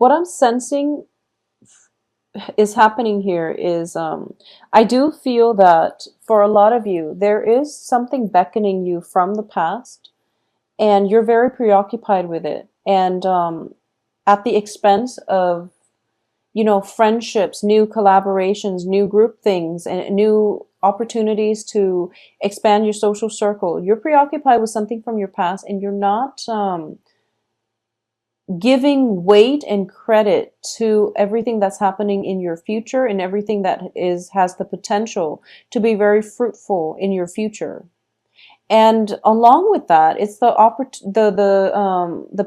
What I'm sensing is happening here is I do feel that for a lot of you, there is something beckoning you from the past, and you're very preoccupied with it. And at the expense of, friendships, new collaborations, new group things, and new opportunities to expand your social circle. You're preoccupied with something from your past, and you're not giving weight and credit to everything that's happening in your future and everything that has the potential to be very fruitful in your future. And along with that, it's the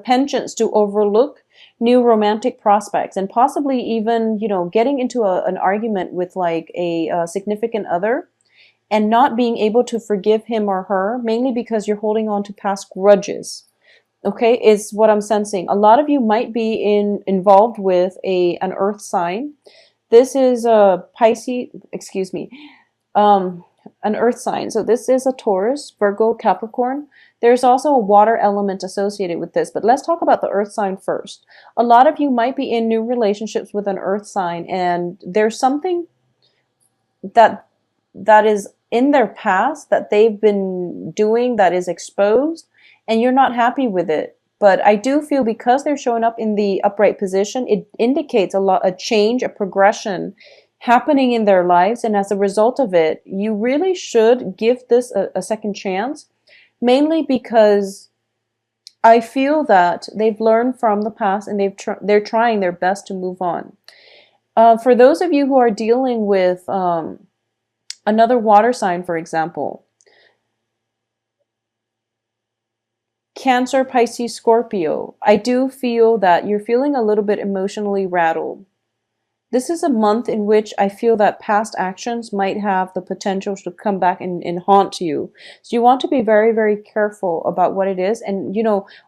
penchants to overlook new romantic prospects, and possibly even, getting into an argument with like a significant other and not being able to forgive him or her, mainly because you're holding on to past grudges. Okay, is what I'm sensing. A lot of you might be involved with an earth sign. This is a Pisces, excuse me, an earth sign. So this is a Taurus, Virgo, Capricorn. There's also a water element associated with this, but let's talk about the earth sign first. A lot of you might be in new relationships with an earth sign, and there's something that is in their past that they've been doing that is exposed, and you're not happy with it. But I do feel because they're showing up in the upright position, it indicates a change, a progression happening in their lives. And as a result of it, you really should give this a second chance, mainly because I feel that they've learned from the past, and they're trying their best to move on. For those of you who are dealing with another water sign, for example, Cancer, Pisces, Scorpio, I do feel that you're feeling a little bit emotionally rattled. This is a month in which I feel that past actions might have the potential to come back and haunt you. So you want to be very, very careful about what it is. And,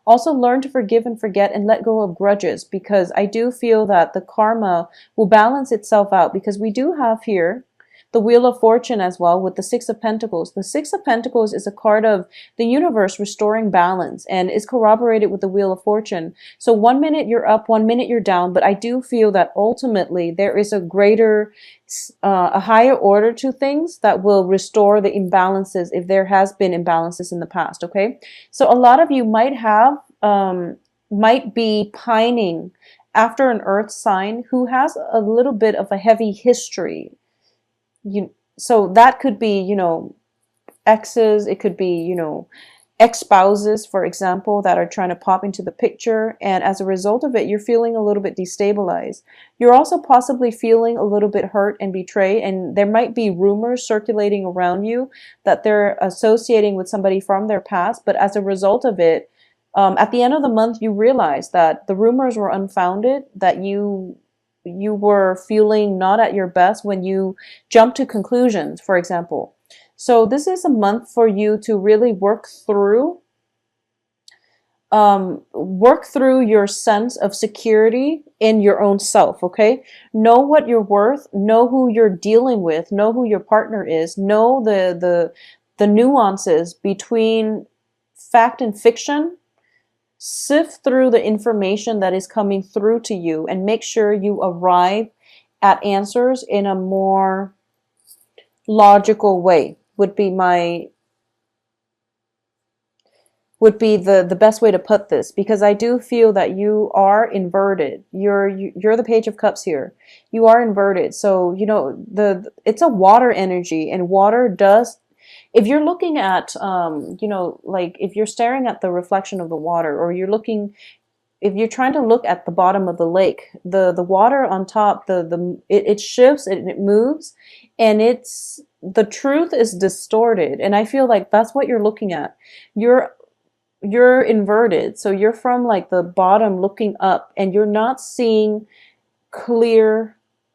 also learn to forgive and forget and let go of grudges, because I do feel that the karma will balance itself out, because we do have here the Wheel of Fortune as well with the Six of Pentacles. The Six of Pentacles is a card of the universe restoring balance, and is corroborated with the Wheel of Fortune. So 1 minute you're up, 1 minute you're down, but I do feel that ultimately there is a greater, a higher order to things that will restore the imbalances if there has been imbalances in the past, okay? So a lot of you might be pining after an earth sign who has a little bit of a heavy history. So that could be, exes, it could be, ex-spouses, for example, that are trying to pop into the picture. And as a result of it, you're feeling a little bit destabilized. You're also possibly feeling a little bit hurt and betrayed. And there might be rumors circulating around you that they're associating with somebody from their past. But as a result of it, at the end of the month, you realize that the rumors were unfounded, that you were feeling not at your best when you jump to conclusions, for example. So this is a month for you to really work through your sense of security in your own self, okay? Know what you're worth, know who you're dealing with, know who your partner is, know the nuances between fact and fiction. Sift through the information that is coming through to you, and make sure you arrive at answers in a more logical way, would be the best way to put this, because I do feel that you are inverted. You're the Page of Cups here. You are inverted. So, it's a water energy, and water does, if you're looking at, like if you're staring at the reflection of the water, or if you're trying to look at the bottom of the lake, the water on top, it shifts and it moves, and the truth is distorted. And I feel like that's what you're looking at. You're inverted. So you're from like the bottom looking up, and you're not seeing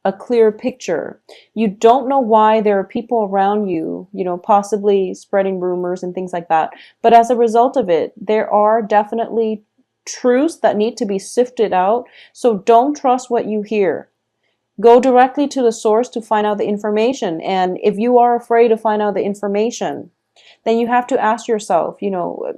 a clear picture. You don't know why there are people around you, possibly spreading rumors and things like that. But as a result of it, there are definitely truths that need to be sifted out. So don't trust what you hear. Go directly to the source to find out the information. And if you are afraid to find out the information, then you have to ask yourself,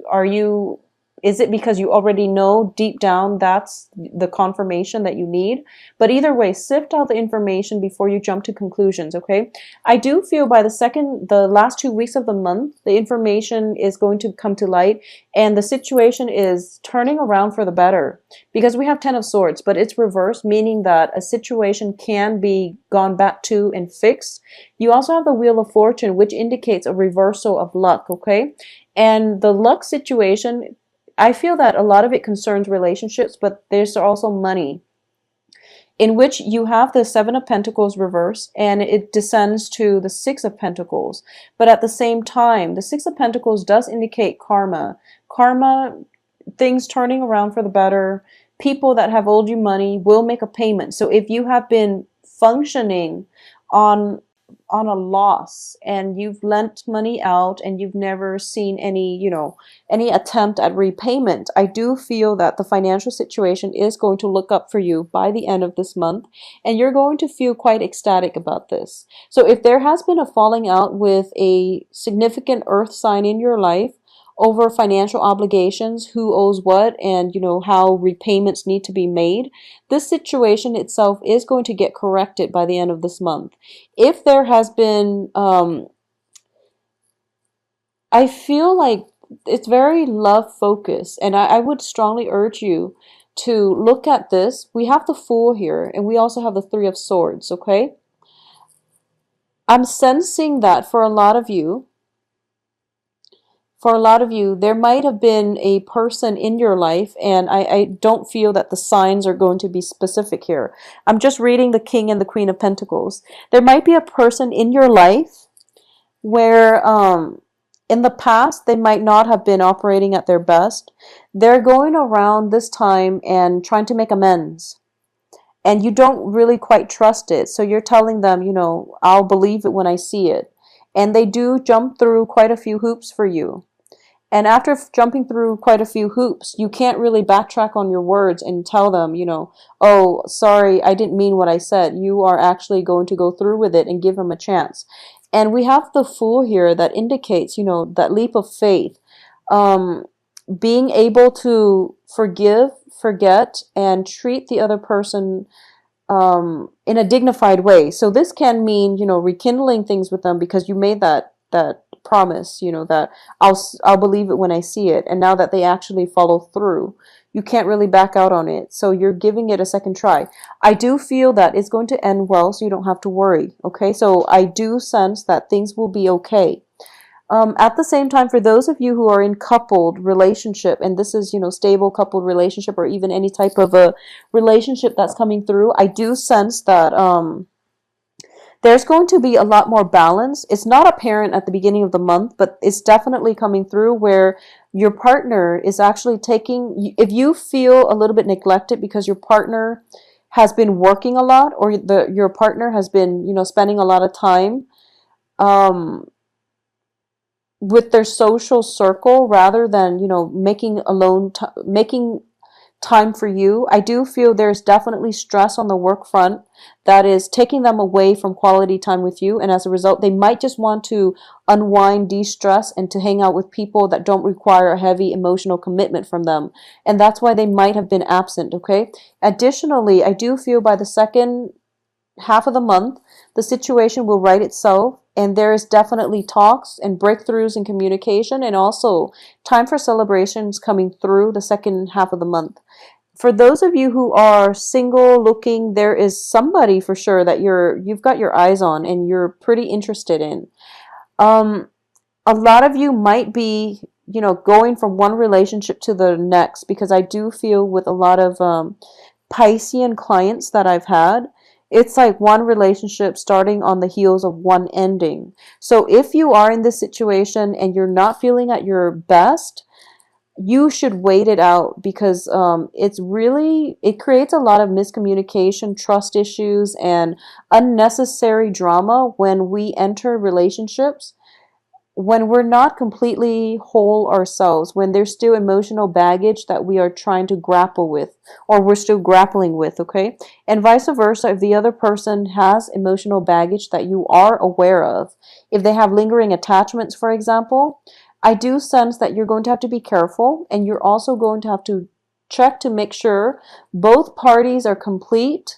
are you Is it because you already know deep down that's the confirmation that you need? But either way, sift out the information before you jump to conclusions, okay? I do feel by the last 2 weeks of the month, the information is going to come to light and the situation is turning around for the better. Because we have 10 of Swords, but it's reversed, meaning that a situation can be gone back to and fixed. You also have the Wheel of Fortune, which indicates a reversal of luck, okay? And the luck situation, I feel that a lot of it concerns relationships, but there's also money, in which you have the Seven of Pentacles reversed and it descends to the Six of Pentacles. But at the same time, the Six of Pentacles does indicate karma. Karma, things turning around for the better. People that have owed you money will make a payment. So if you have been functioning on a loss and you've lent money out and you've never seen any, any attempt at repayment, I do feel that the financial situation is going to look up for you by the end of this month, and you're going to feel quite ecstatic about this. So if there has been a falling out with a significant earth sign in your life over financial obligations, who owes what, and how repayments need to be made, this situation itself is going to get corrected by the end of this month. If there has been, I feel like it's very love focused, and I would strongly urge you to look at this. We have the Fool here, and we also have the Three of Swords, okay? I'm sensing that for a lot of you, there might have been a person in your life, and I don't feel that the signs are going to be specific here. I'm just reading the King and the Queen of Pentacles. There might be a person in your life where in the past they might not have been operating at their best. They're going around this time and trying to make amends. And you don't really quite trust it. So you're telling them, I'll believe it when I see it. And they do jump through quite a few hoops for you. And after jumping through quite a few hoops, you can't really backtrack on your words and tell them, oh, sorry, I didn't mean what I said. You are actually going to go through with it and give them a chance. And we have the Fool here that indicates, that leap of faith. Being able to forgive, forget, and treat the other person in a dignified way. So this can mean, rekindling things with them because you made that promise, that I'll believe it when I see it. And now that they actually follow through, you can't really back out on it. So you're giving it a second try. I do feel that it's going to end well, so you don't have to worry. Okay, so I do sense that things will be okay. At the same time, for those of you who are in coupled relationship, and this is, stable coupled relationship, or even any type of a relationship that's coming through, I do sense that there's going to be a lot more balance. It's not apparent at the beginning of the month, but it's definitely coming through where your partner is actually taking, if you feel a little bit neglected because your partner has been working a lot, or your partner has been, spending a lot of time with their social circle rather than, making time for you, I do feel there's definitely stress on the work front that is taking them away from quality time with you, and as a result they might just want to unwind, de-stress, and to hang out with people that don't require a heavy emotional commitment from them, and that's why they might have been absent. Okay, additionally, I do feel by the second half of the month the situation will right itself, and there is definitely talks and breakthroughs in communication, and also time for celebrations coming through the second half of the month. For those of you who are single looking, there is somebody for sure that you've got your eyes on and you're pretty interested in. A lot of you might be, going from one relationship to the next, because I do feel with a lot of Piscean clients that I've had, it's like one relationship starting on the heels of one ending. So if you are in this situation and you're not feeling at your best, you should wait it out, because it creates a lot of miscommunication, trust issues, and unnecessary drama when we enter relationships, when we're not completely whole ourselves, when there's still emotional baggage that we are trying to grapple with, or we're still grappling with, okay? And vice versa, if the other person has emotional baggage that you are aware of, if they have lingering attachments, for example, I do sense that you're going to have to be careful, and you're also going to have to check to make sure both parties are complete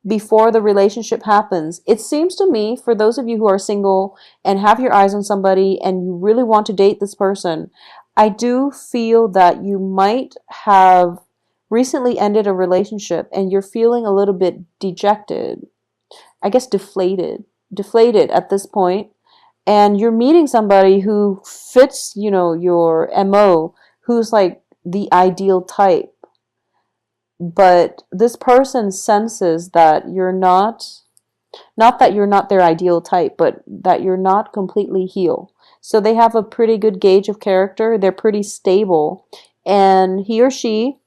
before the relationship happens. It seems to me, for those of you who are single and have your eyes on somebody and you really want to date this person, I do feel that you might have recently ended a relationship and you're feeling a little bit dejected, I guess deflated at this point, and you're meeting somebody who fits, your MO, who's like the ideal type. But this person senses that you're not that you're not their ideal type, but that you're not completely healed. So they have a pretty good gauge of character. They're pretty stable. And he or she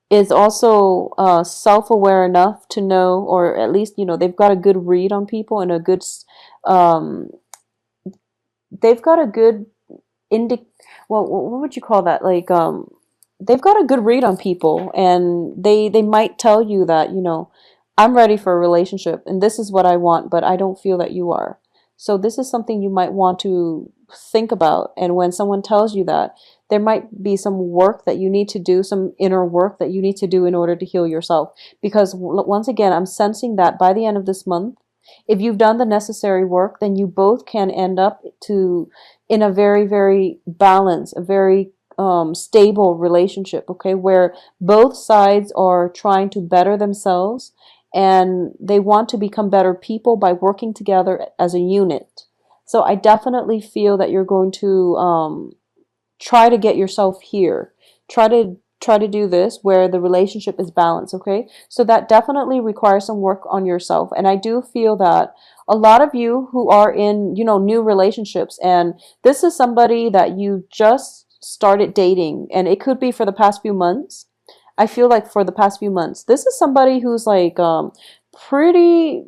is also self-aware enough to know, or at least, they've got a good read on people and um, they've got a good well, what would you call that? Like, they've got a good read on people, and they might tell you that, I'm ready for a relationship and this is what I want, but I don't feel that you are. So this is something you might want to think about. And when someone tells you that, there might be some work that you need to do, some inner work that you need to do in order to heal yourself. Because once again, I'm sensing that by the end of this month, if you've done the necessary work, then you both can end up in a very, very balanced, a very stable relationship, okay, where both sides are trying to better themselves and they want to become better people by working together as a unit. So I definitely feel that you're going to try to get yourself here. Try to do this where the relationship is balanced, okay? So that definitely requires some work on yourself. And I do feel that a lot of you who are in, new relationships, and this is somebody that you just started dating, and it could be for the past few months. I feel like for the past few months, this is somebody who's like pretty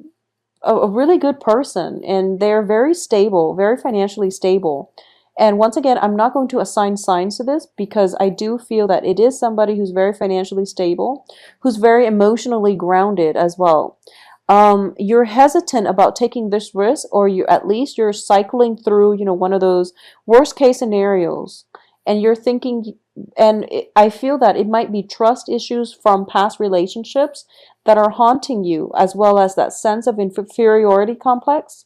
a really good person, and they're very stable, very financially stable. And once again, I'm not going to assign signs to this because I do feel that it is somebody who's very financially stable, who's very emotionally grounded as well. You're hesitant about taking this risk, or at least you're cycling through, one of those worst case scenarios, and you're thinking, and I feel that it might be trust issues from past relationships that are haunting you, as well as that sense of inferiority complex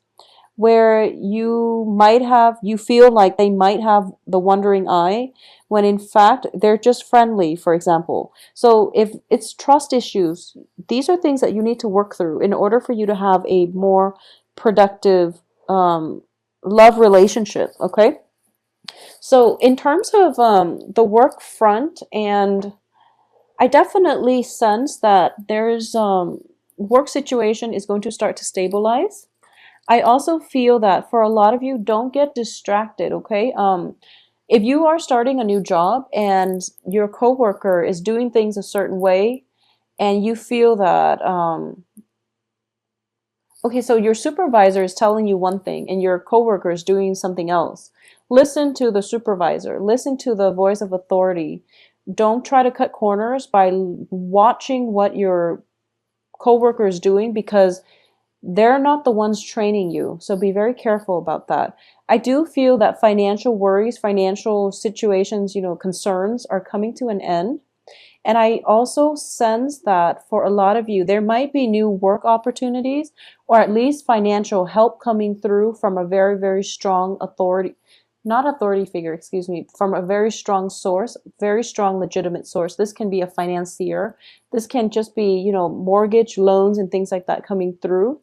where you feel like they might have the wandering eye when in fact they're just friendly, for example. So if it's trust issues, these are things that you need to work through in order for you to have a more productive love relationship, okay? So in terms of the work front, and I definitely sense that there's work situation is going to start to stabilize. I also feel that for a lot of you, don't get distracted, okay? If you are starting a new job and your coworker is doing things a certain way, and you feel that, okay, so your supervisor is telling you one thing and your coworker is doing something else. Listen to the supervisor, listen to the voice of authority. Don't try to cut corners by watching what your coworker is doing, because they're not the ones training you. So be very careful about that. I do feel that financial worries, financial situations, concerns are coming to an end. And I also sense that for a lot of you, there might be new work opportunities, or at least financial help coming through from a very, very strong authority, not authority figure, excuse me, from a very strong source, very strong legitimate source. This can be a financier. This can just be, mortgage loans and things like that coming through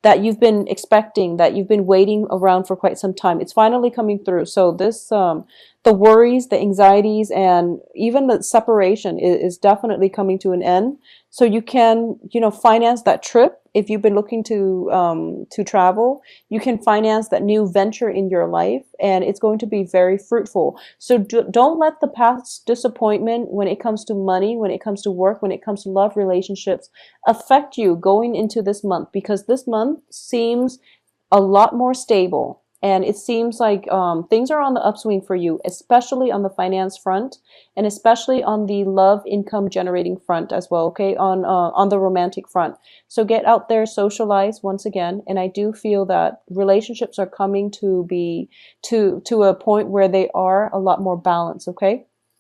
that you've been expecting, that you've been waiting around for quite some time. It's finally coming through. So this, the worries, the anxieties, and even the separation is definitely coming to an end. So you can, finance that trip. If you've been looking to travel, you can finance that new venture in your life, and it's going to be very fruitful. So don't let the past disappointment when it comes to money, when it comes to work, when it comes to love relationships affect you going into this month, because this month seems a lot more stable. And it seems like things are on the upswing for you, especially on the finance front, and especially on the love income generating front as well. Okay, on the romantic front. So get out there, socialize once again, and I do feel that relationships are coming to be to a point where they are a lot more balanced. Okay.